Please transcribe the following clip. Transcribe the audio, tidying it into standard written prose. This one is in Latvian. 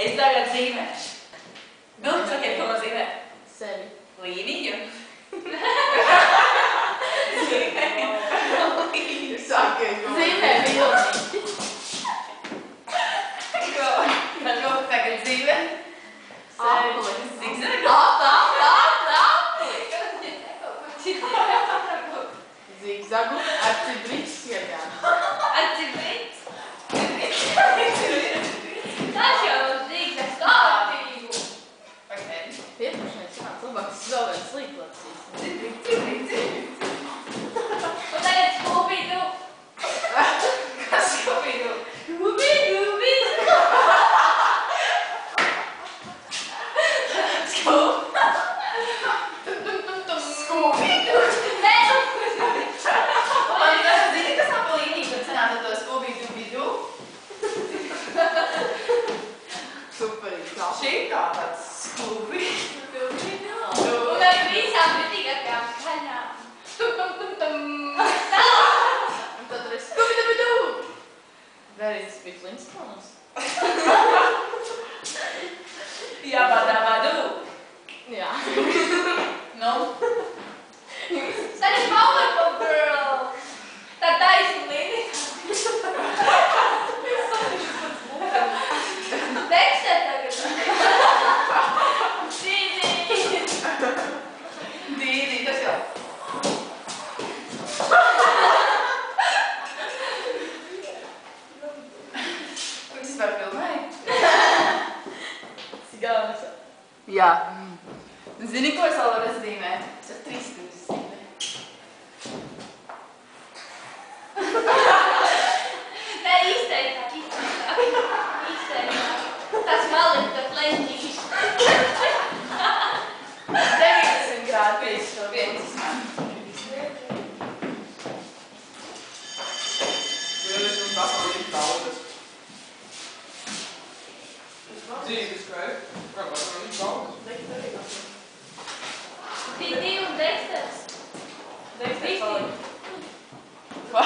Es tagad zīmēšu. Bildi, sakiet, ko nozīmē? Sevi. Līniju. Sakiet, ko zīmē vilni. Ko tagad zīmē? Apli. Zigzagu. Zigzagu ar cibrītas iegām. Ar cibrītas? Tas jau zigzags kārtību. Pieprašnieks kāds labāks vēl viens līklācīs. Cibrīts. Un tagad Scooby-Doo. Kas Scooby-Doo? Scooby-Doo. Scooby-Doo. Zini, kas nav pa līniju, kad sanāca to Scooby-Doo-Bidoo? Superīgi tā. Šī kā tāds Scooby-Doo. Un ar visām vitīgākajām skaņām. Tum. Un tad arī Scooby-Doo. Very speak Flintstones. Jabadabadu. Jā. Nu? That is Powerpuff Girls. Tā taisna līnija. Dexter tagad. Dīdī, tas jau. Tu vispār filmēji? Sigānis. Jā. Zini, ko es vēl varu zīmēt? Es ar 3 stūris zīmēju. Nē, izteiktāk. Tas malīt, tas leņķīšs. 90 grādi piecas man. Dīdī un Dexters. Dexters. Ko?